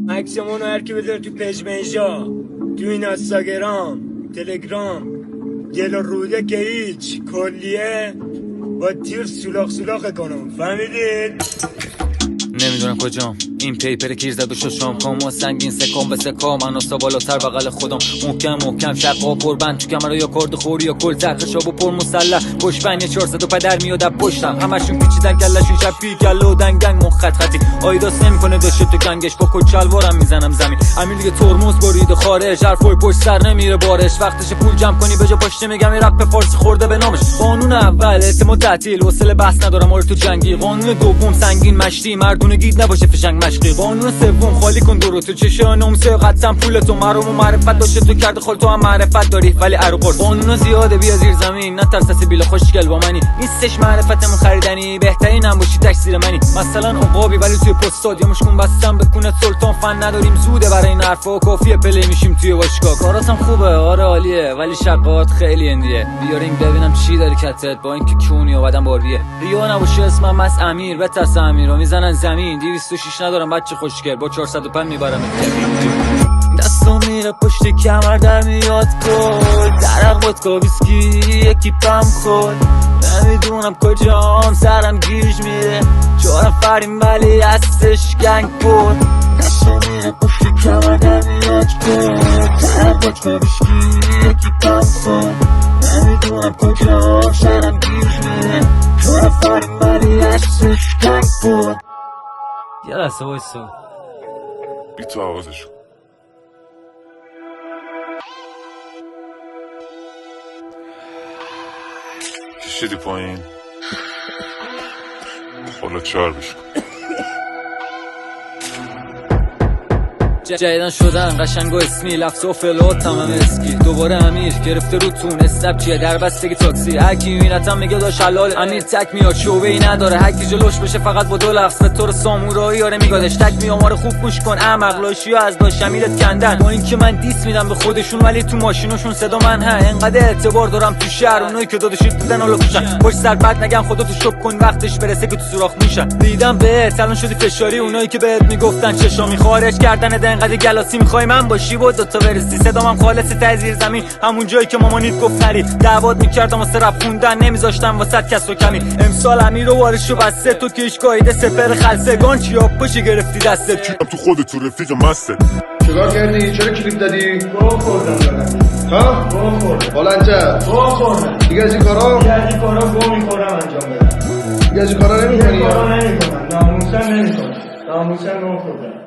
عکسمونو هر کی بذاره تو پیج منجا، تو این اینستاگرام، تلگرام، گل و روده که هیچ کلیه با تیر سولاخ کنم. فهمیدید؟ نمیدونم کجام این پیپر کیر زد و ششام کام و سنگین سکام به سکام من اصلا بالاتر بغل خودم محکم شقا پربند تو کمر یا کرد خوری یا کل تخشاب و پر مسلح پشبن یه 400 و پدر میاد از پشتم همشون پیچیدن کلشون شب پی گلو دنگنگ مخ خطی آیداس نمیکنه داشت تو گنگش با کچلوارم میزنم زمین امیر دیگه ترمز برید خارج حرفای پشت سر نمیره بارش وقتش پول جمع کنی بجا پشت میگم رپ فارسی خورده به نامش قانون اول اعتماد تعطیل حوصله بحث ندارم آره تو جنگی قانون دوم سنگین مشتی مردونه گید نباشه فشنگ مشقی قانون سوم خالی کن درو تو چشانم سقطم پول تو مرام و معرفت داشته تو کرده خال تو هم معرفت داری ولی ارو قرص قانون زیاده بیا زیر زمین نه ترس سبیل خوشگل با منی نیستش معرفتمون خریدنی بهترینم باشی تکثیر منی مثلا عقابی ولی توی پستاد یا مشکون بستم بکنه سلطان فن نداریم زوده برای این حرفا کافیه پلی میشیم توی باشگاه کاراتم خوبه آره عالیه ولی شقات خیلی اندیه بیارین ببینم چی داری کتت با اینکه کونی اومدم بارویه ریا نباشه اسمم مس امیر بترس امیرو میزنن زمین 206 ندارم بچه خوشگل با 405 میبرم دستو میره پشت کمر در میاد کل درق ودکا ویسکی یکی پم خود نمیدونم کجام سرم گیج میره 4 نفریم ولی هستش گنگ بود دستو میره پشت کمر در میاد کل درق ودکا ویسکی یکی پم خود نمیدونم کجام سرم گیج میره 4 نفریم ولی هستش گنگ بود یه لحظه وایسا بی تو آوازش کشیدی پایین حالا 4 بشکن جدیدن شدن قشنگ و اسمی لفظ و فلات تمام اسکی دوباره امیر گرفته رو تون استپ چیه در بستگی تاکسی هرکی میبینتم میگه داش حلال امیر تک میاد شعبه ای نداره هرکی جلوش بشه فقط با 2 لفظ به طور سامورایی یاره میگادش تک میامار خوب گوش کن احمق لاشیو از داش امیرت کندن با اینکه من دیس میدم به خودشون ولی تو ماشیناشون صدا من ها انقدر اعتبار دارم تو شهر اونایی که داداشید بودن حالا خوشن پشت سر بعد نگم خودتو شوب کن وقتش برسه که تو سوراخ میشن دیدم بهت الان شدی فشاری اونایی که بهت میگفتن چشامی خارج کردن انقدر گلاسی میخوای من باشی با 2 تا برسی صدام خالص ته زیر زمین همون جایی که مامانیت گفت نری دعوات میکردم واسه رپ خوندن نمیذاشتم واسط کس و کمی امسال امیر رو وارشو بسته تو کیش قایده سپر خلسگان چیاب پاشی گرفتی دستت کیرم تو خودت تو رفیق مسته چیکار کردی؟ چرا کلیپ دادی؟ گوه خوردم ها؟ گوه خوردم بالنجه گوه خوردم دیگه از این کارا؟ گوه میخورم انجام بدم دیگه از این کارا نمی کنی؟ ناموسن نمی کنم ناموسن گوه خوردم